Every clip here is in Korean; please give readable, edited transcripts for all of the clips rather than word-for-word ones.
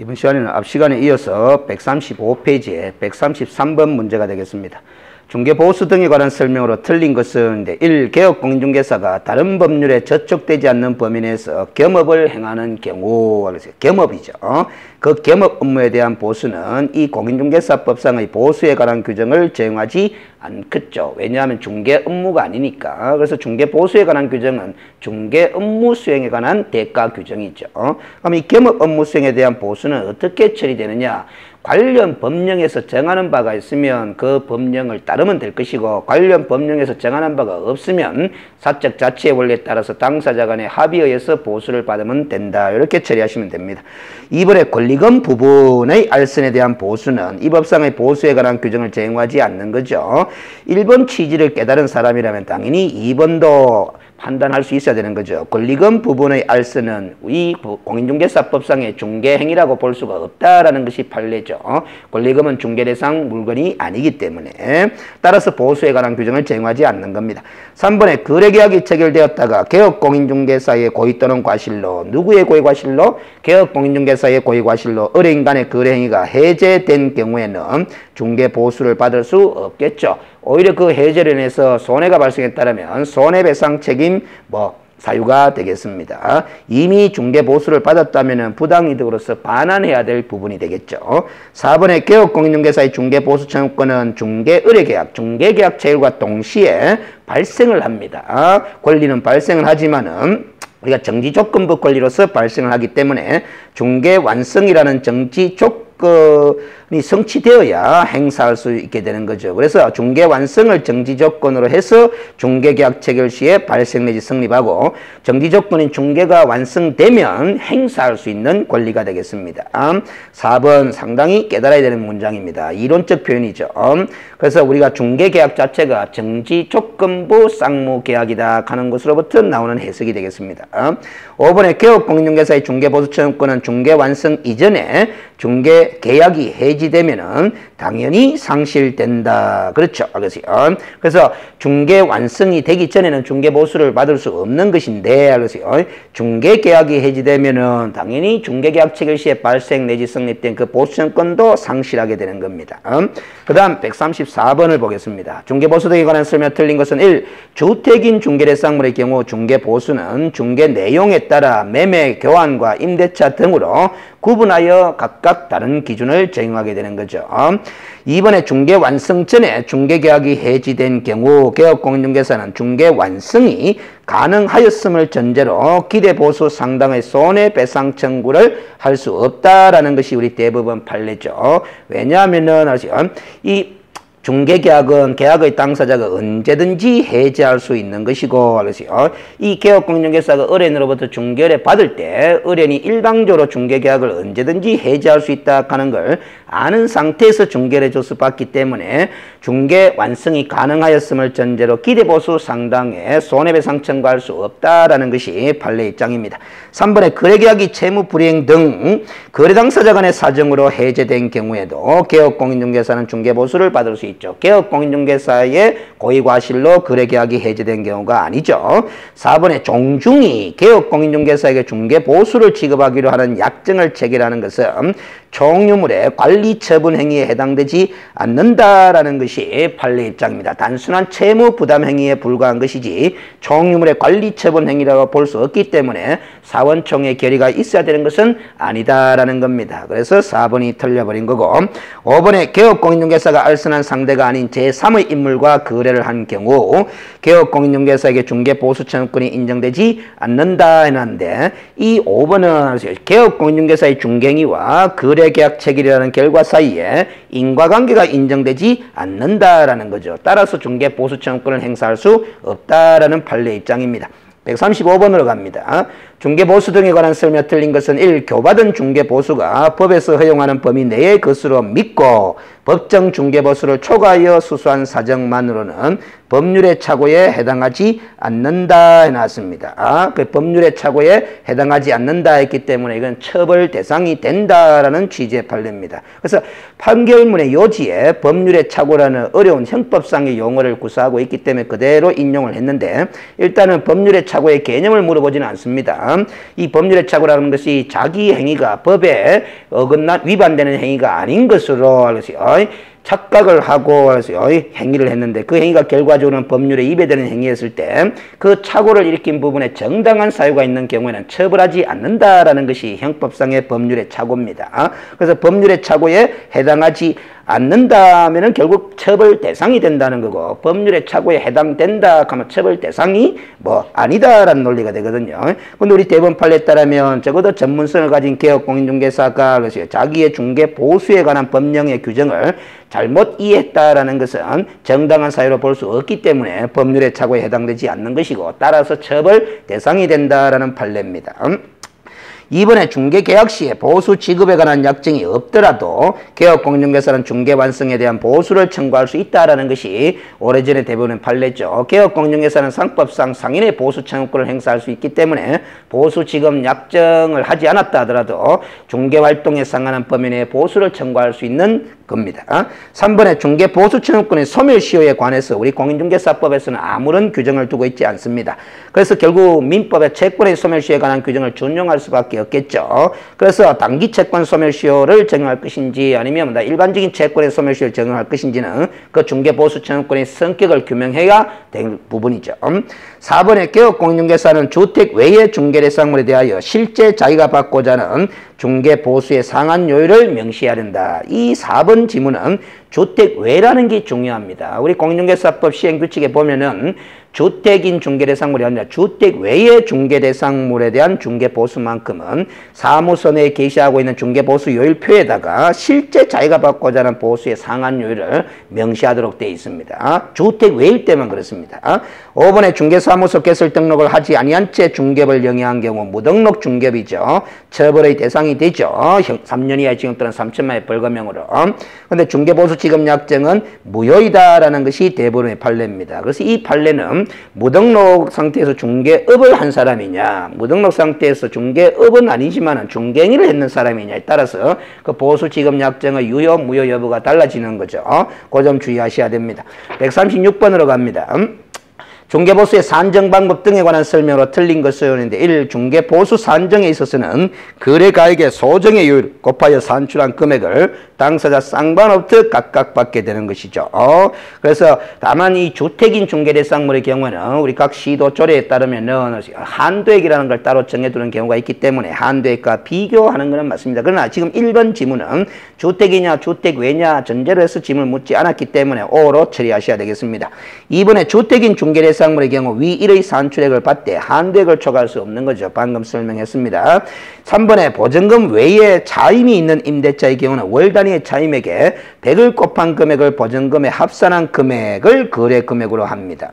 이번 시간에는 앞 시간에 이어서 135페이지에 133번 문제가 되겠습니다. 중개보수 등에 관한 설명으로 틀린 것은 1. 개업공인중개사가 다른 법률에 저촉되지 않는 범위 내에서 겸업을 행하는 경우, 겸업이죠. 그 겸업 업무에 대한 보수는 이 공인중개사법상의 보수에 관한 규정을 적용하지 않겠죠. 왜냐하면 중개 업무가 아니니까. 그래서 중개보수에 관한 규정은 중개 업무 수행에 관한 대가 규정이죠. 그럼 이 겸업 업무 수행에 대한 보수는 어떻게 처리되느냐? 관련 법령에서 정하는 바가 있으면 그 법령을 따르면 될 것이고, 관련 법령에서 정하는 바가 없으면 사적 자치의 원리에 따라서 당사자 간의 합의에 의해서 보수를 받으면 된다. 이렇게 처리하시면 됩니다. 2번에 권리금 부분의 알선에 대한 보수는 이 법상의 보수에 관한 규정을 적용하지 않는 거죠. 1번 취지를 깨달은 사람이라면 당연히 2번도 판단할 수 있어야 되는 거죠. 권리금 부분의 알선은 이 공인중개사법상의 중개행위라고 볼 수가 없다라는 것이 판례죠. 권리금은 중개대상 물건이 아니기 때문에 따라서 보수에 관한 규정을 적용하지 않는 겁니다. 3번에 거래계약이 체결되었다가 개업공인중개사의 고의 또는 과실로, 누구의 고의 과실로? 개업공인중개사의 고의 과실로 의뢰인 간의 거래행위가 해제된 경우에는 중개보수를 받을 수 없겠죠. 오히려 그 해제로 인해서 손해가 발생했다면 손해배상 책임 사유가 되겠습니다. 이미 중개보수를 받았다면 부당이득으로서 반환해야 될 부분이 되겠죠. 4번에 개업공인중개사의 중개보수청구권은 중개의뢰계약, 중개계약 체결과 동시에 발생을 합니다. 권리는 발생을 하지만은 우리가 정지조건부 권리로서 발생을 하기 때문에 중개완성이라는 정지조건이 성취되어야 행사할 수 있게 되는 거죠. 그래서 중개완성을 정지조건으로 해서 중개계약 체결 시에 발생 내지 성립하고, 정지조건인 중개가 완성되면 행사할 수 있는 권리가 되겠습니다. 4번 상당히 깨달아야 되는 문장입니다. 이론적 표현이죠. 그래서 우리가 중개계약 자체가 정지조건부 쌍무계약이다 하는 것으로부터 나오는 해석이 되겠습니다. 5번에 개업공인중개사의 중개보수청구권은 중개완성 이전에 중개계약이 해지되면은 당연히 상실된다. 그렇죠. 그래서 중개완성이 되기 전에는 중개보수를 받을 수 없는 것인데, 중개계약이 해지되면은 당연히 중개계약 체결 시에 발생 내지 성립된 그 보수청구권도 상실하게 되는 겁니다. 그 다음 134번을 보겠습니다. 중개보수 등에 관한 설명 틀린 것은 1. 주택인 중개대상물의 경우 중개보수는 중개 내용에 따라 매매, 교환과 임대차 등으로 구분하여 각각 다른 기준을 적용하게 되는 거죠. 2번에 중개완성 전에 중개계약이 해지된 경우 개업공인중개사는 중개완성이 가능하였음을 전제로 기대보수 상당의 손해배상 청구를 할 수 없다라는 것이 우리 대법원 판례죠. 왜냐하면은 이 중개계약은 계약의 당사자가 언제든지 해지할 수 있는 것이고, 이 개업공인중개사가 의뢰인으로부터 중개를 받을 때 의뢰인이 일방적으로 중개계약을 언제든지 해지할 수 있다 하는 걸 아는 상태에서 중개를 해줘서 받기 때문에 중개 완성이 가능하였음을 전제로 기대보수 상당의 손해배상 청구할 수 없다라는 것이 판례 입장입니다. 3번에 거래계약이 채무불이행 등 거래당사자 간의 사정으로 해제된 경우에도 개업공인중개사는 중개보수를 받을 수 있죠. 개업공인중개사의 고의과실로 거래계약이 해제된 경우가 아니죠. 4번에 종중이 개업공인중개사에게 중개보수를 지급하기로 하는 약정을 체결하는 것은 총유물의 관리처분 행위에 해당되지 않는다라는 것이 판례 입장입니다. 단순한 채무 부담 행위에 불과한 것이지 총유물의 관리처분 행위라고 볼 수 없기 때문에 사원총회 결의가 있어야 되는 것은 아니다라는 겁니다. 그래서 4번이 틀려버린 거고, 5번에 개업공인중개사가 알선한 상대가 아닌 제3의 인물과 거래를 한 경우 개업공인중개사에게 중개보수청구권이 인정되지 않는다 해놨는데, 이 5번은 개업공인중개사의 중개행위와 거래계약 체결이라는 결과 사이에 인과관계가 인정되지 않는다라는 거죠. 따라서 중개보수청구권을 행사할 수 없다라는 판례 입장입니다. 135번으로 갑니다. 중개보수 등에 관한 설명 틀린 것은 1. 교받은 중개보수가 법에서 허용하는 범위 내의 것으로 믿고 법정 중개보수를 초과하여 수수한 사정만으로는 법률의 착오에 해당하지 않는다 해놨습니다. 그 법률의 착오에 해당하지 않는다 했기 때문에 이건 처벌 대상이 된다라는 취지의 판례입니다. 그래서 판결문의 요지에 법률의 착오라는 어려운 형법상의 용어를 구사하고 있기 때문에 그대로 인용을 했는데, 일단은 법률의 착오의 개념을 물어보지는 않습니다. 있습니다. 이 법률의 착오라는 것이 자기 행위가 법에 어긋나 위반되는 행위가 아닌 것으로 알겠어요. 착각을 하고 행위를 했는데 그 행위가 결과적으로는 법률에 위배되는 행위였을 때 그 착오를 일으킨 부분에 정당한 사유가 있는 경우에는 처벌하지 않는다라는 것이 형법상의 법률의 착오입니다. 그래서 법률의 착오에 해당하지 않는다면은 결국 처벌 대상이 된다는 거고, 법률의 착오에 해당된다 하면 처벌 대상이 아니다라는 논리가 되거든요. 근데 우리 대법원 판례에 따르면 적어도 전문성을 가진 개업공인중개사가 자기의 중개 보수에 관한 법령의 규정을 잘못 이해했다라는 것은 정당한 사유로 볼 수 없기 때문에 법률의 착오에 해당되지 않는 것이고, 따라서 처벌 대상이 된다라는 판례입니다. 이번에 중개계약 시에 보수 지급에 관한 약정이 없더라도 개업공인중개사는 중개 완성에 대한 보수를 청구할 수 있다라는 것이 오래전에 대법원의 판례죠. 개업공인중개사는 상법상 상인의 보수 청구권을 행사할 수 있기 때문에 보수 지급 약정을 하지 않았다 하더라도 중개활동에 상관한 범위 내에 보수를 청구할 수 있는 겁니다. 3번에 중개 보수 청구권의 소멸시효에 관해서 우리 공인중개사법에서는 아무런 규정을 두고 있지 않습니다. 그래서 결국 민법의 채권의 소멸시효에 관한 규정을 준용할 수밖에 없겠죠. 그래서 단기 채권 소멸시효를 적용할 것인지 아니면 일반적인 채권의 소멸시효를 적용할 것인지는 그 중개 보수 청구권의 성격을 규명해야 될 부분이죠. 4번에 개업공인중개사는 주택 외의 중개대상물에 대하여 실제 자기가 받고자 하는 중개 보수의 상한 요율을 명시해야 된다. 이 4번 지문은 주택 외라는 게 중요합니다. 우리 공인중개사법 시행규칙에 보면은 주택인 중개대상물이 아니라 주택 외의 중개대상물에 대한 중개보수만큼은 사무소 내에 게시하고 있는 중개보수요율표에다가 실제 자기가 받고자 하는 보수의 상한 요율을 명시하도록 되어 있습니다. 주택 외일 때만 그렇습니다. 5번에 중개사무소 개설 등록을 하지 아니한 채 중개업을 영위한 경우 무등록 중개업이죠. 처벌의 대상이 되죠. 3년 이하의 징역 또는 3천만 원의 벌금형으로. 그런데 중개보수 지급 약정은 무효이다라는 것이 대법원의 판례입니다. 그래서 이 판례는 무등록 상태에서 중개업을 한 사람이냐, 무등록 상태에서 중개업은 아니지만 중개행위를 했는 사람이냐에 따라서 그 보수 지급 약정의 유효, 무효 여부가 달라지는 거죠. 그 점 주의하셔야 됩니다. 136번으로 갑니다. 중개보수의 산정 방법 등에 관한 설명으로 틀린 것은 1. 중개보수 산정에 있어서는 거래가액의 소정의 요율 곱하여 산출한 금액을 당사자 쌍방업트 각각 받게 되는 것이죠. 그래서 다만 이 주택인 중개대상물의 경우는 우리 각 시도 조례에 따르면은 한도액이라는 걸 따로 정해두는 경우가 있기 때문에 한도액과 비교하는 것은 맞습니다. 그러나 지금 1번 지문은 주택이냐 주택 외냐 전제로 해서 질문을 묻지 않았기 때문에 O로 처리하셔야 되겠습니다. 2번에 주택인 중개대상물의 경우 위 1의 산출액을 받되 한도액을 초과할 수 없는 거죠. 방금 설명했습니다. 3번에 보증금 외에 차임이 있는 임대차의 경우는 월 단위의 차임액에 100을 곱한 금액을 보증금에 합산한 금액을 거래 금액으로 합니다.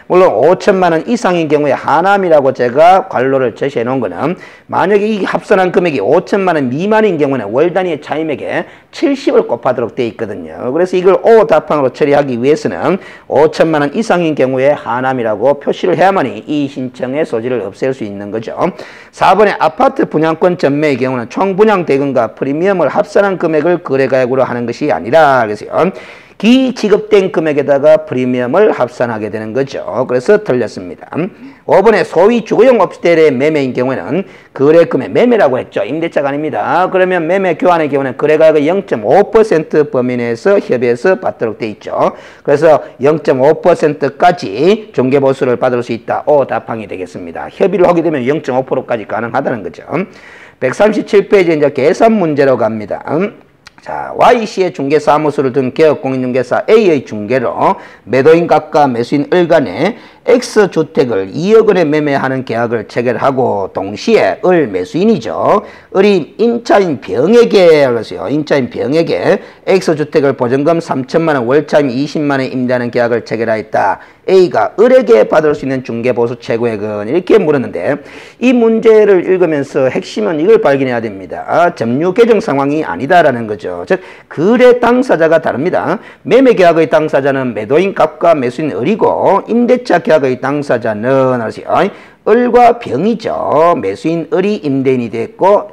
물론 5천만 원 이상인 경우에 하남이라고 제가 관로를 제시해 놓은 거는 만약에 이 합산한 금액이 5천만 원 미만인 경우는 월 단위의 차임액에 70을 곱하도록 되어 있거든요. 그래서 이걸 O 답항으로 처리하기 위해서는 5천만 원 이상인 경우에 하남이라고 표시를 해야만이 이 신청의 소지를 없앨 수 있는 거죠. 4번에 아파트 분양권 전매의 경우는 총 분양 대금과 프리미엄을 합산한 금액을 거래가액으로 하는 것이 아니라 그래서요. 기지급된 금액에다가 프리미엄을 합산하게 되는 거죠. 그래서 틀렸습니다. 5번에 소위 주거용 오피스텔의 매매인 경우에는 거래금액, 매매라고 했죠. 임대차가 아닙니다. 그러면 매매 교환의 경우는 거래가액의 0.5% 범위 내에서 협의해서 받도록 돼 있죠. 그래서 0.5%까지 중개보수를 받을 수 있다. O 답항이 되겠습니다. 협의를 하게 되면 0.5%까지 가능하다는 거죠. 137페이지 이제 계산 문제로 갑니다. 자, Y씨의 중개사무소를 둔 개업공인중개사 A의 중개로 매도인 각과 매수인 을 간에 X주택을 2억 원에 매매하는 계약을 체결하고 동시에 을 매수인이죠. 을이 임차인 병에게 그러세요. 임차인 병에게 X주택을 보증금 3천만 원, 월차임 20만 원 임대하는 계약을 체결하였다. A가 을에게 받을 수 있는 중개보수 최고액은 이렇게 물었는데 이 문제를 읽으면서 핵심은 이걸 발견해야 됩니다. 점유 개정 상황이 아니다라는 거죠. 즉 거래 당사자가 다릅니다. 매매 계약의 당사자는 매도인 갑과 매수인 을이고 임대차 계약의 당사자는 을과 병이죠. 매수인 을이 임대인이 됐고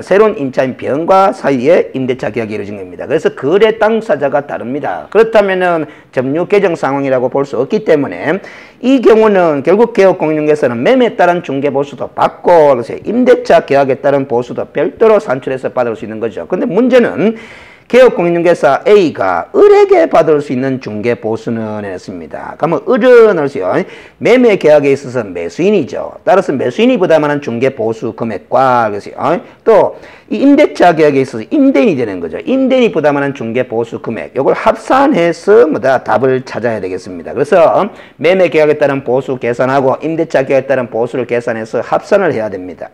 새로운 임차인 병과 사이에 임대차 계약이 이루어진 겁니다. 그래서 거래 당사자가 다릅니다. 그렇다면은 점유 개정 상황이라고 볼 수 없기 때문에 이 경우는 결국 개업공인중개사는 매매에 따른 중개보수도 받고 그래서 임대차 계약에 따른 보수도 별도로 산출해서 받을 수 있는 거죠. 근데 문제는 개업공인중개사 A가 을에게 받을 수 있는 중개보수는 했습니다. 그러면 을은 할수요 매매 계약에 있어서 매수인이죠. 따라서 매수인이 부담하는 중개보수 금액과 그래서 또 이 임대차 계약에 있어서 임대인이 되는 거죠. 임대인이 부담하는 중개보수 금액 이걸 합산해서 답을 찾아야 되겠습니다. 그래서 매매 계약에 따른 보수 계산하고 임대차 계약에 따른 보수를 계산해서 합산을 해야 됩니다.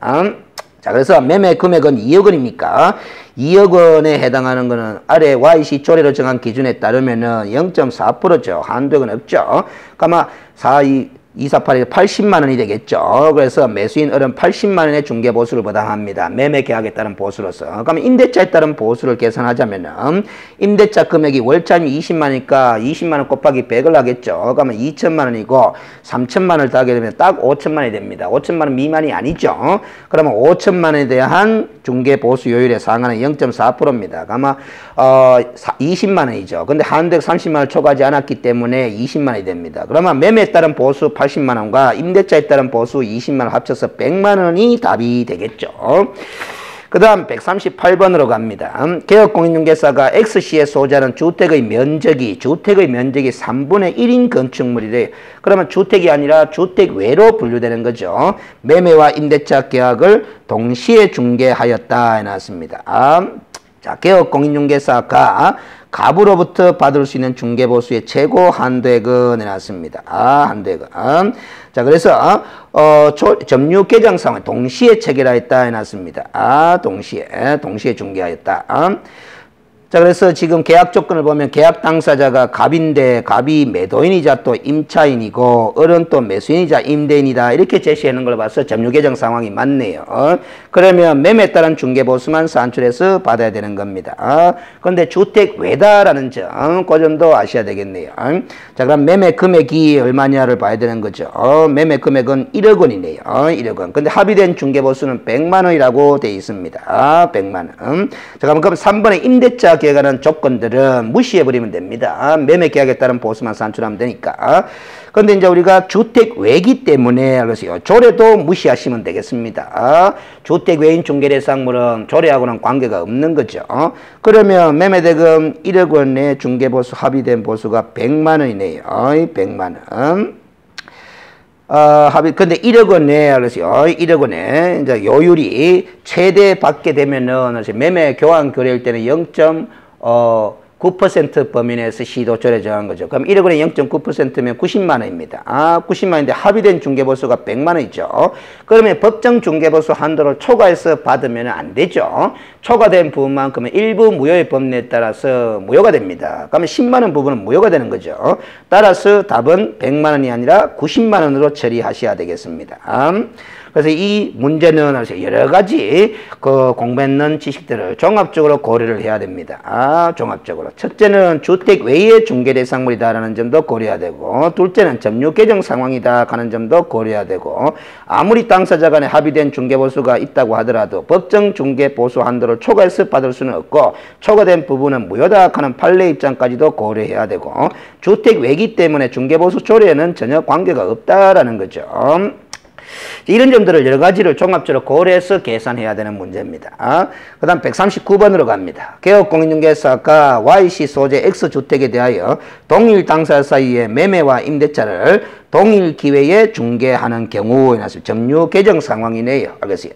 자, 그래서 매매 금액은 2억 원입니까? 2억 원에 해당하는 거는 아래 YC 조례로 정한 기준에 따르면은 0.4%죠. 한도액은 없죠. 그러면 248이 80만 원이 되겠죠. 그래서 매수인 을은 80만 원의 중개보수를 부담합니다. 매매 계약에 따른 보수로서. 그러면 임대차에 따른 보수를 계산하자면은 임대차 금액이 월차임이 20만 원이니까 20만 원 곱하기 100을 하겠죠. 그러면 2천만 원이고 3천만 원을 더하게 되면 딱 5천만 원이 됩니다. 5천만 원 미만이 아니죠. 그러면 5천만 원에 대한 중개보수 요율에 상한은 0.4%입니다. 아마 20만 원이죠. 근데 한도액 30만 원을 초과하지 않았기 때문에 20만 원이 됩니다. 그러면 매매에 따른 보수 80만 원과 임대차에 따른 보수 20만 원 합쳐서 100만 원이 답이 되겠죠. 그 다음 138번으로 갑니다. 개업공인중개사가 X씨의 소재하는 주택의 면적이 3분의 1인 건축물이래요. 그러면 주택이 아니라 주택 외로 분류되는 거죠. 매매와 임대차 계약을 동시에 중개하였다 해놨습니다. 자, 개업공인중개사가 갑으로부터 받을 수 있는 중개보수의 최고 한도액은 해놨습니다. 한도액은. 자, 그래서, 점유 개정 상황 동시에 체결하였다 해놨습니다. 동시에 중개하였다. 자, 그래서 지금 계약 조건을 보면 계약 당사자가 갑인데 갑이 매도인이자 또 임차인이고 을은 또 매수인이자 임대인이다. 이렇게 제시하는 걸 봐서 점유 개정 상황이 맞네요. 그러면 매매에 따른 중개보수만 산출해서 받아야 되는 겁니다. 그런데 주택 외다라는 점, 그 점도 아셔야 되겠네요. 자, 그럼 매매 금액이 얼마냐를 봐야 되는 거죠. 매매 금액은 1억 원이네요. 1억 원. 근데 합의된 중개보수는 100만 원이라고 되어 있습니다. 100만 원. 자, 그럼 3번의 임대차 계약하는 조건들은 무시해버리면 됩니다. 매매 계약에 따른 보수만 산출하면 되니까. 그런데 이제 우리가 주택 외기 때문에 그래서 조례도 무시하시면 되겠습니다. 주택 외인 중개대상물은 조례하고는 관계가 없는 거죠. 그러면 매매대금 1억 원의 중개보수 합의된 보수가 100만 원이네요. 100만 원. 근데 1억 원에, 그래서 1억 원에, 이제 요율이 최대 받게 되면은, 매매 교환 거래일 때는 0.9% 범위 내에서 시도조례 정한 거죠. 그럼 1억 원에 0.9%면 90만 원입니다. 90만 원인데 합의된 중개보수가 100만 원이죠. 그러면 법정 중개보수 한도를 초과해서 받으면 안 되죠. 초과된 부분만큼은 일부 무효의 법률에 따라서 무효가 됩니다. 그러면 10만 원 부분은 무효가 되는 거죠. 따라서 답은 100만 원이 아니라 90만 원으로 처리하셔야 되겠습니다. 그래서 이 문제는 여러 가지 공부했는 지식들을 종합적으로 고려를 해야 됩니다. 종합적으로. 첫째는 주택 외의 중개대상물이다라는 점도 고려해야 되고, 둘째는 점유 개정 상황이다 하는 점도 고려해야 되고, 아무리 당사자 간에 합의된 중개보수가 있다고 하더라도 법정 중개보수 한도를 초과해서 받을 수는 없고, 초과된 부분은 무효다 하는 판례 입장까지도 고려해야 되고, 주택 외기 때문에 중개보수 조례에는 전혀 관계가 없다라는 거죠. 이런 점들을 여러 가지를 종합적으로 고려해서 계산해야 되는 문제입니다. 그 다음 139번으로 갑니다. 개업공인중개사가 YC 소재 X주택에 대하여 동일 당사자 사이의 매매와 임대차를 동일 기회에 중개하는 경우에 나서 점유 개정 상황이네요. 알겠어요.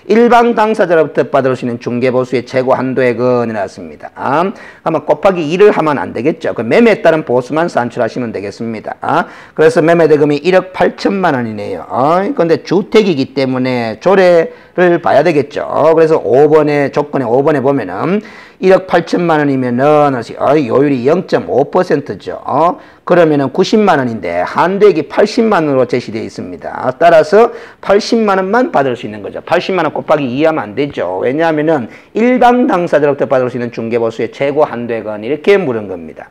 일반 당사자로부터 받을 수 있는 중개보수의 최고 한도액은 나왔습니다. 아마 곱하기 2를 하면 안 되겠죠. 그 매매에 따른 보수만 산출하시면 되겠습니다. 그래서 매매대금이 1억 8천만 원이네요. 그런데 주택이기 때문에 조례를 봐야 되겠죠. 그래서 5번의 조건에 5번에 보면은 1억 8천만 원이면은 요율이 0.5%죠. 그러면은 90만 원인데 한도액이 80만 원으로 제시되어 있습니다. 따라서 80만 원만 받을 수 있는 거죠. 80만 원 곱하기 2 하면 안 되죠. 왜냐하면은 일반 당사자로부터 받을 수 있는 중개보수의 최고 한도액은 이렇게 물은 겁니다.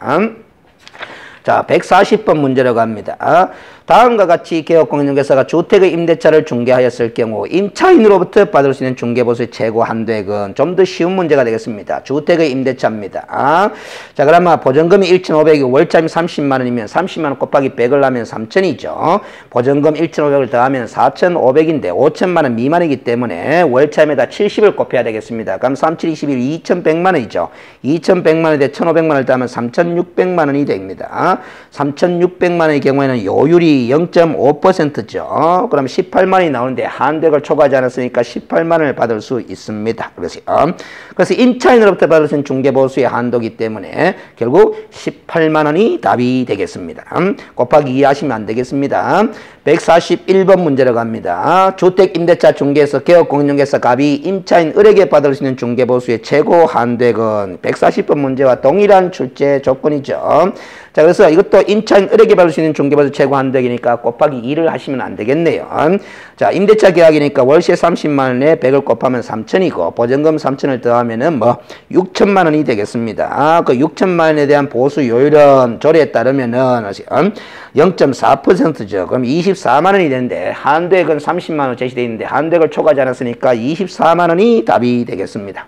자, 140번 문제로 갑니다. 다음과 같이 개업공인중개사가 주택의 임대차를 중개하였을 경우 임차인으로부터 받을 수 있는 중개보수의 최고 한도액은 좀 더 쉬운 문제가 되겠습니다. 주택의 임대차입니다. 자, 그러면 보증금이 1,500이 월차임이 30만 원이면 30만 원 곱하기 100을 하면 3,000이죠. 보증금 1,500을 더하면 4,500인데 5천만 원 미만이기 때문에 월차임에다 70을 곱해야 되겠습니다. 그럼 3,721, 2,100만 원이죠. 2,100만 원에 1,500만 원을 더하면 3,600만 원이 됩니다. 3,600만 원의 경우에는 요율이 0.5%죠. 그럼 18만 원이 나오는데 한도액을 초과하지 않았으니까 18만 원을 받을 수 있습니다. 그래서 임차인으로부터 받을 수 있는 중개보수의 한도이기 때문에 결국 18만 원이 답이 되겠습니다. 곱하기 2 하시면 안 되겠습니다. 141번 문제로 갑니다. 주택 임대차 중개에서 개업공인중개사 갑이 임차인 을에게 받을 수 있는 중개보수의 최고 한도액은 140번 문제와 동일한 출제 조건이죠. 자, 그래서 이것도 임차인 을에게 받을 수 있는 중개보수 최고 한도액이니까 곱하기 2를 하시면 안 되겠네요. 자, 임대차 계약이니까 월세 30만 원에 100을 곱하면 3천이고 보증금 3천을 더하면은 6천만 원이 되겠습니다. 그 6천만 원에 대한 보수 요율은 조례에 따르면은 0.4%죠. 그럼 24만 원이 되는데 한도액은 30만 원 제시되어 있는데 한도액을 초과하지 않았으니까 24만 원이 답이 되겠습니다.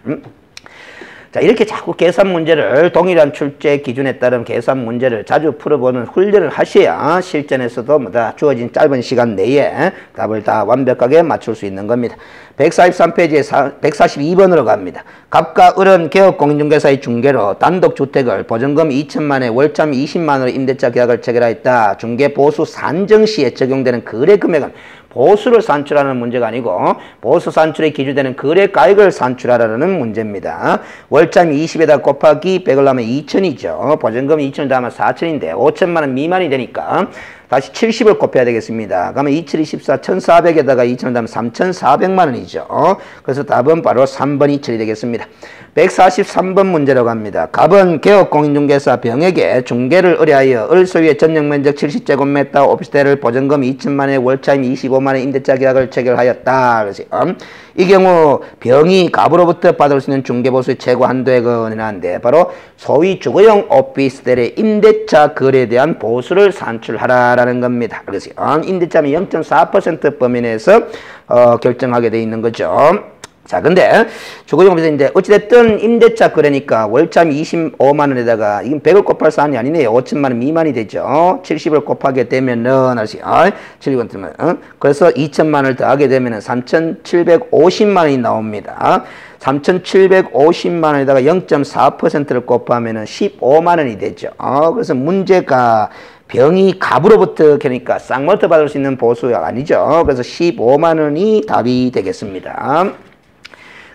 자, 이렇게 자꾸 계산 문제를 동일한 출제 기준에 따른 계산 문제를 자주 풀어보는 훈련을 하셔야 실전에서도 주어진 짧은 시간 내에 답을 다 완벽하게 맞출 수 있는 겁니다. 143페이지에 142번으로 갑니다. 갑과 을은 개업공인중개사의 중개로 단독주택을 보증금 2천만에 월참 20만원의 임대차 계약을 체결하였다. 중개보수 산정 시에 적용되는 거래금액은 보수를 산출하는 문제가 아니고 보수 산출에 기준되는 거래가액을 산출하라는 문제입니다. 월참 20에다 곱하기 100을 하면 2천이죠. 보증금 2천을 더하면 4천인데 5천만 원 미만이 되니까 다시 70을 곱해야 되겠습니다. 그러면 2,7이 14, 1,400에다가 2,000을 더하면 3,400만 원이죠. 그래서 답은 바로 3번이 2,000이 되겠습니다. 143번 문제로 갑니다. 갑은 개업공인중개사 병에게 중개를 의뢰하여 을 소유의 전용면적 70제곱미터 오피스텔을 보증금 2천만 원에 월차임 25만 원 임대차 계약을 체결하였다. 그래서 이 경우 병이 갑으로부터 받을 수 있는 중개보수의 최고 한도액은 이라는데 바로 소위 주거용 오피스텔의 임대차 거래에 대한 보수를 산출하라라는 겁니다. 그래서 임대차는 0.4% 범위 내에서 결정하게 돼 있는 거죠. 자, 근데 주거용에서 이제 어찌됐든 임대차 거래니까 월참 25만 원에다가 이건 100을 곱할 사안이 아니네요. 5천만 원 미만이 되죠. 70을 곱하게 되면은 70원 들면 그래서 2천만 원을 더하게 되면은 3,750만 원이 나옵니다. 3,750만 원에다가 0.4%를 곱하면은 15만 원이 되죠. 그래서 문제가 병이 갑으로부터 그러니까 쌍모터 받을 수 있는 보수가 아니죠. 그래서 15만 원이 답이 되겠습니다.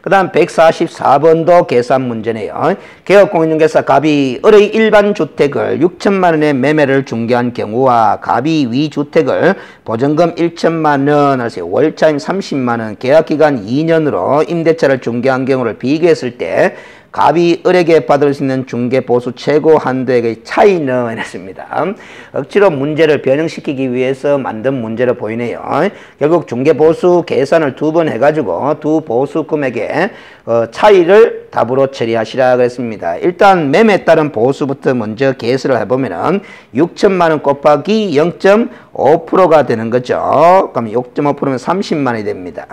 그 다음 144번도 계산 문제네요. 개업공인중개사 갑이 을의 일반 주택을 6천만 원에 매매를 중개한 경우와 갑이 위 주택을 보증금 1천만 원, 월차임 30만 원, 계약기간 2년으로 임대차를 중개한 경우를 비교했을 때 갑이 을에게 받을 수 있는 중개보수 최고 한도액의 차이는 이랬습니다. 억지로 문제를 변형시키기 위해서 만든 문제로 보이네요. 결국 중개보수 계산을 2번 해가지고 두 보수 금액의 차이를 답으로 처리하시라 그랬습니다. 일단 매매에 따른 보수부터 먼저 계산을 해보면은 6천만 원 곱하기 0.5%가 되는 거죠. 그럼 6.5%면 30만 원이 됩니다.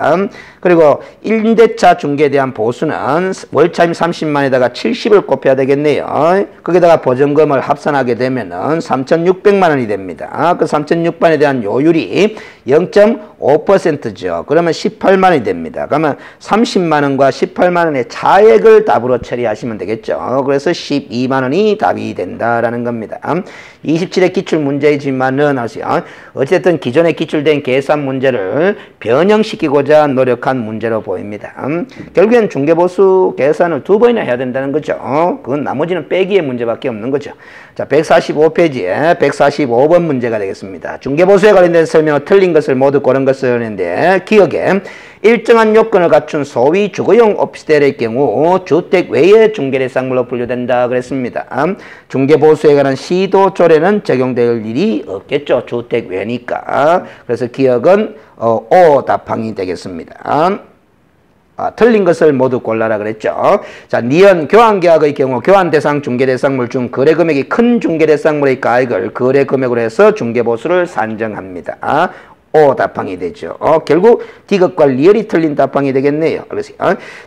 그리고 임대차 중개에 대한 보수는 월차임 30만에다가 70을 곱해야 되겠네요. 거기다가 보증금을 합산하게 되면은 3,600만 원이 됩니다. 그 3,600만에 대한 요율이 0.5%죠. 그러면 18만 원이 됩니다. 그러면 30만 원과 18만 원의 차액을 답으로 처리하시면 되겠죠. 그래서 12만 원이 답이 된다라는 겁니다. 27의 기출 문제이지만은 어쨌든 기존에 기출된 계산 문제를 변형시키고자 노력한 문제로 보입니다. 결국엔 중개보수 계산을 2번이나 해야 된다는 거죠. 그건 나머지는 빼기의 문제밖에 없는 거죠. 자, 145페이지에 145번 문제가 되겠습니다. 중개보수에 관련된 설명을 틀린 것을 모두 고른 것을 하는데 기억에 일정한 요건을 갖춘 소위 주거용 오피스텔의 경우 주택 외의 중개대상물로 분류된다 그랬습니다. 중개보수에 관한 시도 조례는 적용될 일이 없겠죠. 주택 외니까. 그래서 기억은 O 답항이 되겠습니다. 틀린 것을 모두 골라라 그랬죠. 자, 니은 교환계약의 경우 교환대상 중개대상물 중 거래금액이 큰 중개대상물의 가액을 거래금액으로 해서 중개보수를 산정합니다. O 답항이 되죠. 결국 디귿과 리얼이 틀린 답항이 되겠네요. 그래서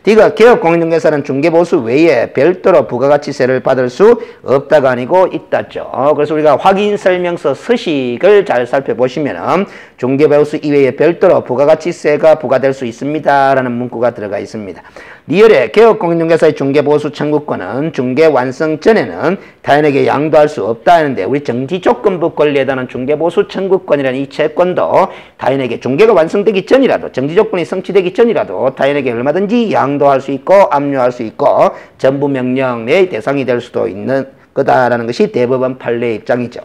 디귿 개업공인중개사는 중개보수 외에 별도로 부가가치세를 받을 수 없다가 아니고 있다죠. 그래서 우리가 확인설명서 서식을 잘 살펴보시면 중개보수 이외에 별도로 부가가치세가 부과될 수 있습니다 라는 문구가 들어가 있습니다. 리얼의 개업공인중개사의 중개보수 청구권은 중개 완성 전에는 타인에게 양도할 수 없다 하는데 우리 정지조건부 권리에 관한 중개보수 청구권이라는 이 채권도 타인에게 중개가 완성되기 전이라도 정지조건이 성취되기 전이라도 타인에게 얼마든지 양도할 수 있고 압류할 수 있고 전부명령의 대상이 될 수도 있는 거다라는 것이 대법원 판례의 입장이죠.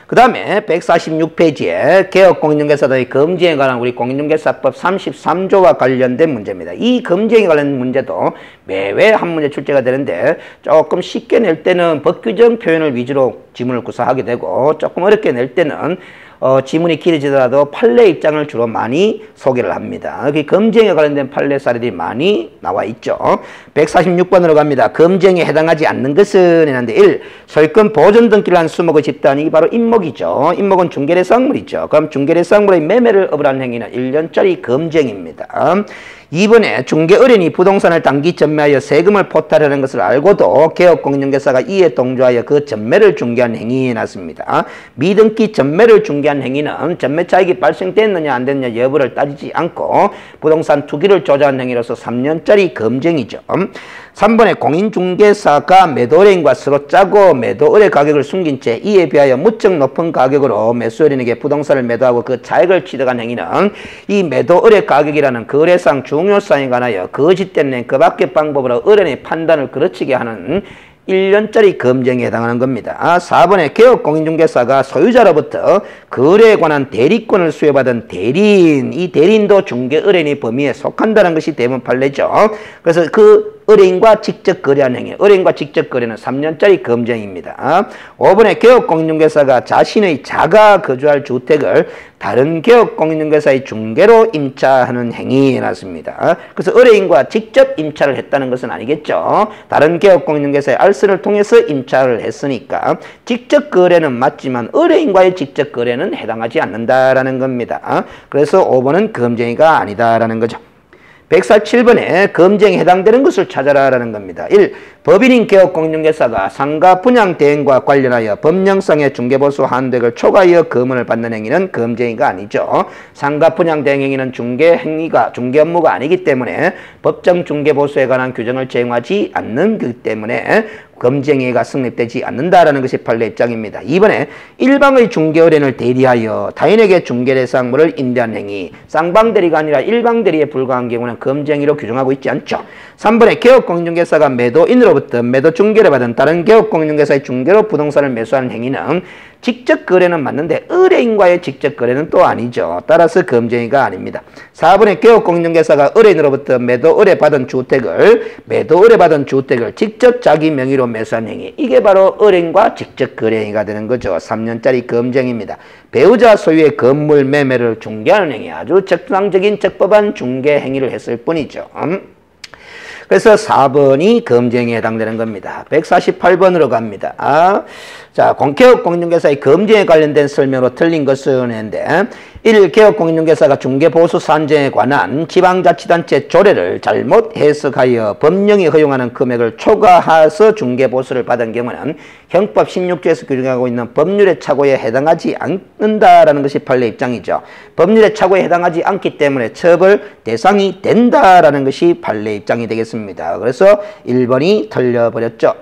그 다음에 146페이지에 개업공인중개사의 검증에 관한 우리 공인중개사법 33조와 관련된 문제입니다. 이 검증에 관련 문제도 매회 한 문제 출제가 되는데 조금 쉽게 낼 때는 법규정 표현을 위주로 지문을 구사하게 되고 조금 어렵게 낼 때는 지문이 길어지더라도 판례 입장을 주로 많이 소개를 합니다. 여기 검증에 관련된 판례 사례들이 많이 나와 있죠. 146번으로 갑니다. 검증에 해당하지 않는 것은 했는데 1. 소유권 보존 등기를 한 수목의 집단이 바로 임목이죠. 임목은 중개대상물이죠. 그럼 중개대상물의 매매를 업으라는 행위는 1년짜리 검증입니다. 2번에 중개의뢰인이 부동산을 단기 전매하여 세금을 포탈하는 것을 알고도 개업공인중개사가 이에 동조하여 그 전매를 중개한 행위에 났습니다. 미등기 전매를 중개한 행위는 전매 차익이 발생됐느냐 안 됐느냐 여부를 따지지 않고 부동산 투기를 조장한 행위로서 3년짜리 검증이죠. 3번에 공인중개사가 매도의뢰인과 서로 짜고 매도의뢰 가격을 숨긴 채 이에 비하여 무척 높은 가격으로 매수의뢰인에게 부동산을 매도하고 그 차익을 취득한 행위는 이 매도의뢰 가격이라는 거래상 중요성에 관하여 거짓된 그 밖의 방법으로 의뢰인의 판단을 그르치게 하는 1년짜리 검증에 해당하는 겁니다. 4번에 개업공인중개사가 소유자로부터 거래에 관한 대리권을 수여받은 대리인, 이 대리인도 중개의뢰인의 범위에 속한다는 것이 대법원 판례죠. 그래서 그 의뢰인과 직접 거래한 행위, 의뢰인과 직접 거래는 3년짜리 검증입니다. 5번에 개업공인중개사가 자신의 자가 거주할 주택을 다른 개업공인중개사의 중개로 임차하는 행위에 났습니다. 그래서 의뢰인과 직접 임차를 했다는 것은 아니겠죠. 다른 개업공인중개사의 알선을 통해서 임차를 했으니까 직접 거래는 맞지만 의뢰인과의 직접 거래는 해당하지 않는다라는 겁니다. 그래서 5번은 검증이가 아니다라는 거죠. 147번에 검증에 해당되는 것을 찾아라라는 겁니다. 1. 법인인 개업공인중개사가 상가 분양 대행과 관련하여 법령상의 중개보수 한도액을 초과하여 금원을 받는 행위는 검증이가 아니죠. 상가 분양 대행 행위는 중개 업무가 아니기 때문에 법정 중개보수에 관한 규정을 제공하지 않는 그 때문에 검증행위가 성립되지 않는다라는 것이 판례 입장입니다. 2번에 일방의 중개의뢰인을 대리하여 타인에게 중개대상물을 임대한 행위, 쌍방대리가 아니라 일방대리에 불과한 경우는 검증행위로 규정하고 있지 않죠. 3번에 개업공인중개사가 매도인으로부터 매도중개를 받은 다른 개업공인중개사의 중개로 부동산을 매수하는 행위는 직접 거래는 맞는데 의뢰인과의 직접 거래는 또 아니죠. 따라서 검증행위가 아닙니다. 4번에 개업공인중개사가 의뢰인으로부터 매도의뢰받은 주택을 직접 자기 명의로 매수한 행위, 이게 바로 의뢰인과 직접 거래 행위가 되는 거죠. 3년짜리 검증입니다. 배우자 소유의 건물 매매를 중개하는 행위, 아주 적당적인 적법한 중개 행위를 했을 뿐이죠. 그래서 4번이 검증에 해당되는 겁니다. 148번으로 갑니다. 자, 개업공인중개사의 검증에 관련된 설명으로 틀린 것은 했는데 1. 개업공인중개사가 중개보수 산정에 관한 지방자치단체 조례를 잘못 해석하여 법령이 허용하는 금액을 초과해서 중개보수를 받은 경우는 형법 16조에서 규정하고 있는 법률의 착오에 해당하지 않는다라는 것이 판례 입장이죠. 법률의 착오에 해당하지 않기 때문에 처벌 대상이 된다라는 것이 판례 입장이 되겠습니다. 그래서 1번이 틀려버렸죠.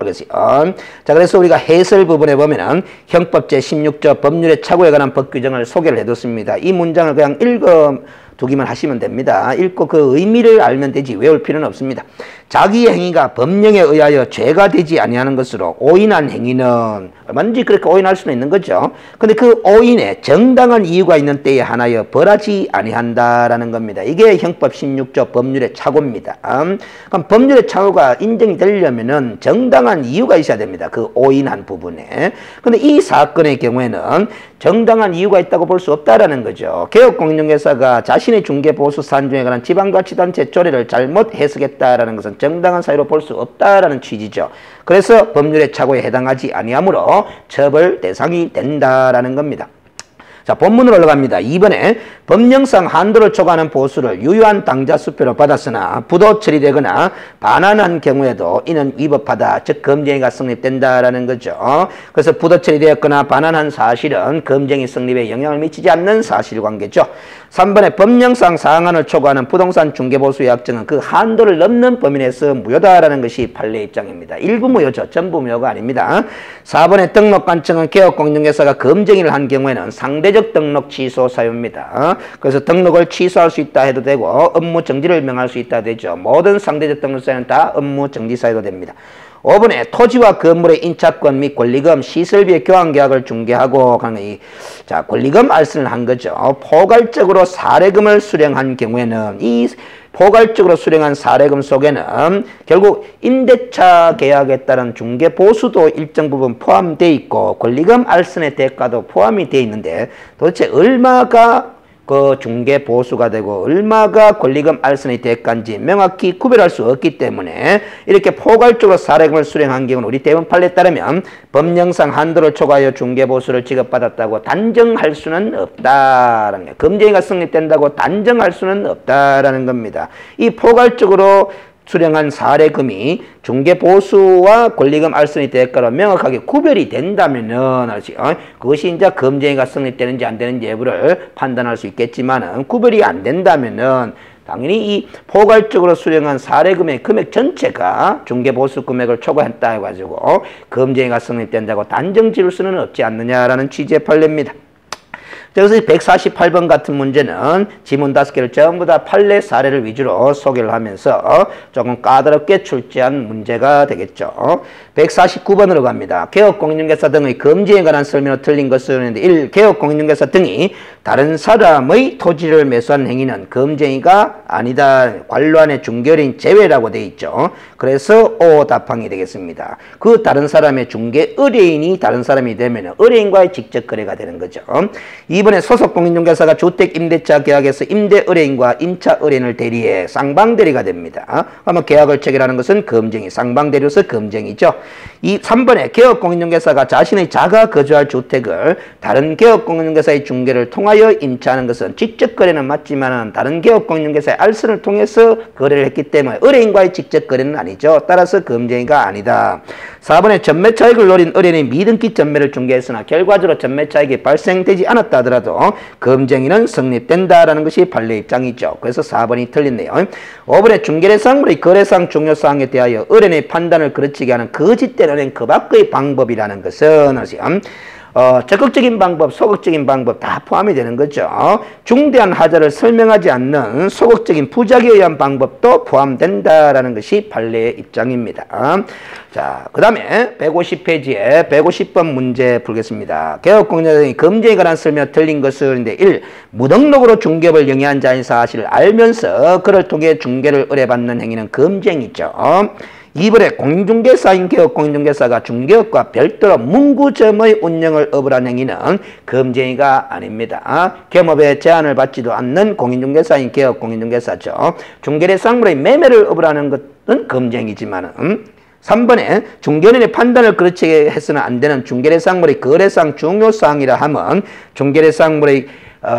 자, 그래서 우리가 해설 부분에 보면은 형법 제16조 법률의 착오에 관한 법규정을 소개를 해뒀습니다. 이 문장을 그냥 읽어두기만 하시면 됩니다. 읽고 그 의미를 알면 되지 외울 필요는 없습니다. 자기 행위가 법령에 의하여 죄가 되지 아니하는 것으로 오인한 행위는 얼마든지 그렇게 오인할 수는 있는 거죠. 근데 그 오인에 정당한 이유가 있는 때에 한하여 벌하지 아니한다라는 겁니다. 이게 형법 16조 법률의 착오입니다. 그럼 법률의 착오가 인정이 되려면은 정당한 이유가 있어야 됩니다. 그 오인한 부분에. 근데 이 사건의 경우에는 정당한 이유가 있다고 볼 수 없다라는 거죠. 개업공인중개사가 자신의 자신의 중개보수 사안 중에 관한 지방자치단체 조례를 잘못 해석했다라는 것은 정당한 사유로 볼 수 없다라는 취지죠. 그래서 법률의 착오에 해당하지 아니하므로 처벌 대상이 된다라는 겁니다. 자, 본문으로 올라갑니다. 이번에 법령상 한도를 초과하는 보수를 유효한 당자 수표로 받았으나 부도 처리되거나 반환한 경우에도 이는 위법하다. 즉 검증이가 성립된다라는 거죠. 그래서 부도 처리되었거나 반환한 사실은 검증이 성립에 영향을 미치지 않는 사실관계죠. 3번에 법령상 상한을 초과하는 부동산 중개보수 약정은 그 한도를 넘는 범위 내에서 무효다라는 것이 판례 입장입니다. 일부 무효죠. 전부 무효가 아닙니다. 4번에 등록관청은 개업공인중개사가 검증을 한 경우에는 상대적 등록 취소 사유입니다. 그래서 등록을 취소할 수 있다 해도 되고 업무 정지를 명할 수 있다 되죠. 모든 상대적 등록 사유는 다 업무 정지 사유도 됩니다. 5번에 토지와 건물의 인차권 및 권리금, 시설비의 교환계약을 중개하고 자, 권리금 알선을 한 거죠. 포괄적으로 사례금을 수령한 경우에는 이 포괄적으로 수령한 사례금 속에는 결국 임대차 계약에 따른 중개보수도 일정 부분 포함되어 있고 권리금 알선의 대가도 포함이 되어 있는데 도대체 얼마가 그 중개보수가 되고 얼마가 권리금 알선의 대가인지 명확히 구별할 수 없기 때문에 이렇게 포괄적으로 사례금을 수령한 경우는 우리 대법원 판례에 따르면 법령상 한도를 초과하여 중개보수를 지급받았다고 단정할 수는 없다라는 거예요. 검증이가 성립된다고 단정할 수는 없다라는 겁니다. 이 포괄적으로 수령한 사례금이 중개보수와 권리금 알선의 대가로 명확하게 구별이 된다면은 그것이 이제 검증이가 성립되는지 안 되는지 여부를 판단할 수 있겠지만은 구별이 안 된다면은 당연히 이 포괄적으로 수령한 사례금의 금액 전체가 중개보수 금액을 초과했다 해가지고 검증이가 성립된다고 단정 지을 수는 없지 않느냐라는 취지의 판례입니다. 그래서 148번 같은 문제는 지문 5개를 전부 다 판례 사례를 위주로 소개를 하면서 조금 까다롭게 출제한 문제가 되겠죠. 149번으로 갑니다. 개업공인중개사 등의 금지에 관한 설명으로 틀린 것은 1. 개업공인중개사 등이 다른 사람의 토지를 매수한 행위는 금쟁이가 아니다. 관로안의 중개인 제외라고 되어 있죠. 그래서 O 답항이 되겠습니다. 그 다른 사람의 중개 의뢰인이 다른 사람이 되면 의뢰인과의 직접 거래가 되는 거죠. 이번에 소속 공인중개사가 주택 임대차 계약에서 임대 의뢰인과 임차 의뢰인을 대리해 쌍방 대리가 됩니다. 그러면 계약을 체결하는 것은 검증이, 쌍방 대리로서 검증이죠. 이 3번에 개업 공인중개사가 자신의 자가 거주할 주택을 다른 개업 공인중개사의 중개를 통하여 임차하는 것은 직접 거래는 맞지만 다른 개업 공인중개사의 알선을 통해서 거래를 했기 때문에 의뢰인과의 직접 거래는 아니죠. 따라서 검증이가 아니다. 4번에 전매 차익을 노린 의뢰인이 미등기 전매를 중개했으나 결과적으로 전매 차익이 발생되지 않았다 하더라도 검증이는 성립된다라는 것이 판례 입장이죠. 그래서 4번이 틀렸네요. 5번에 중개례상물의 거래상 중요사항에 대하여 의뢰인의 판단을 그르치게 하는 거짓된 은행 그 밖의 방법이라는 것은 적극적인 방법, 소극적인 방법 다 포함이 되는 거죠. 중대한 하자를 설명하지 않는 소극적인 부작에 의한 방법도 포함된다라는 것이 판례의 입장입니다. 자, 그 다음에 150페이지에 150번 문제 풀겠습니다. 개업공인중개사의 검증에 관한 설명 틀린 것은 1. 무등록으로 중개업을 영위한 자인 사실을 알면서 그를 통해 중개를 의뢰받는 행위는 검증이죠. 2번에 공인중개사인 개업공인중개사가 중개업과 별도로 문구점의 운영을 업을 한 행위는 검증이가 아닙니다. 겸업에 제한을 받지도 않는 공인중개사인 개업공인중개사죠. 중개례상물의 매매를 업을 하는 것은 검증이지만 3번에 중개인의 판단을 그르치게 해서는 안 되는 중개례상물의 거래상 중요사항이라 하면 중개례상물의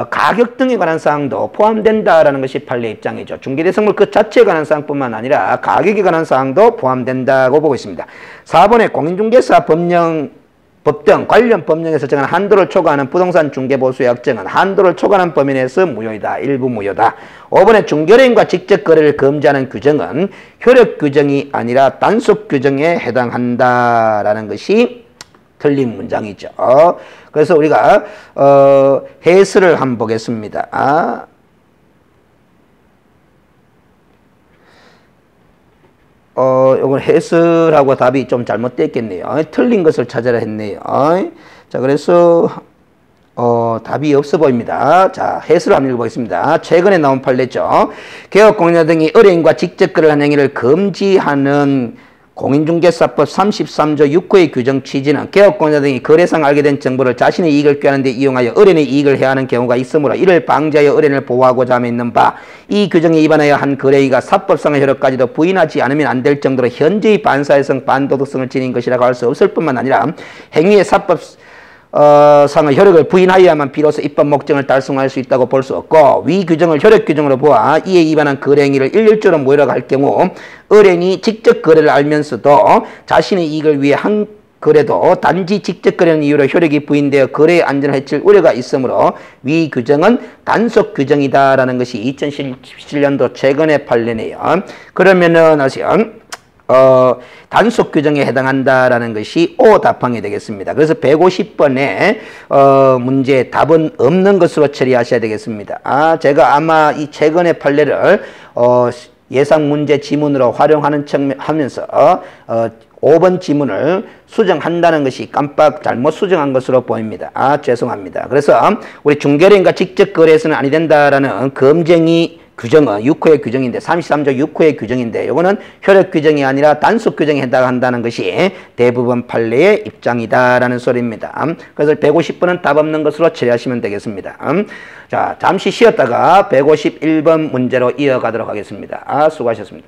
가격 등에 관한 사항도 포함된다라는 것이 판례 입장이죠. 중개례상물 그 자체에 관한 사항뿐만 아니라 가격에 관한 사항도 포함된다고 보고 있습니다. 4번에 공인중개사 법 등 관련 법령에서 정한 한도를 초과하는 부동산 중개보수 약정은 한도를 초과하는 범위 내에서 무효이다. 일부 무효다. 5번에 중개례인과 직접 거래를 금지하는 규정은 효력 규정이 아니라 단속 규정에 해당한다라는 것이 틀린 문장이죠. 그래서 우리가 해설을 한번 보겠습니다. 요건 해설하고 답이 좀 잘못됐겠네요. 틀린 것을 찾아라 했네요. 자, 그래서 답이 없어 보입니다. 자, 해설을 한번 읽어보겠습니다. 최근에 나온 판례죠. 개업공인자 등이 의뢰인과 직접 거래를 한 행위를 금지하는 공인중개사법 33조 6호의 규정 취지는 개업공자 등이 거래상 알게 된 정보를 자신의 이익을 꾀하는 데 이용하여 의뢰인의 이익을 해야 하는 경우가 있으므로 이를 방지하여 의뢰인을 보호하고자 함에 있는 바, 이 규정에 위반하여 한 거래의가 사법상의 효력까지도 부인하지 않으면 안 될 정도로 현저히 반사회성 반도덕성을 지닌 것이라고 할 수 없을 뿐만 아니라 행위의 사법 상의 효력을 부인하여야만 비로소 입법 목적을 달성할 수 있다고 볼 수 없고, 위 규정을 효력 규정으로 보아 이에 위반한 거래 행위를 일률적으로 모욕을 할 경우 의뢰인이 직접 거래를 알면서도 자신의 이익을 위해 한 거래도 단지 직접 거래는 이유로 효력이 부인되어 거래의 안전을 해칠 우려가 있으므로 위 규정은 단속 규정이다라는 것이 2017년도 최근의 판례네요. 그러면은 아시죠? 단속 규정에 해당한다라는 것이 O 답항이 되겠습니다. 그래서 150번의 문제 답은 없는 것으로 처리하셔야 되겠습니다. 제가 아마 이 최근의 판례를 예상 문제 지문으로 활용하는 하면서 5번 지문을 수정한다는 것이 깜빡 잘못 수정한 것으로 보입니다. 죄송합니다. 그래서 우리 중개인과 직접 거래해서는 아니 된다라는 검증이 규정은 6호의 규정인데, 33조 6호의 규정인데, 이거는 효력 규정이 아니라 단속 규정에 해당한다는 것이 대부분 판례의 입장이다라는 소리입니다. 그래서 150번은 답 없는 것으로 처리하시면 되겠습니다. 자, 잠시 쉬었다가 151번 문제로 이어가도록 하겠습니다. 수고하셨습니다.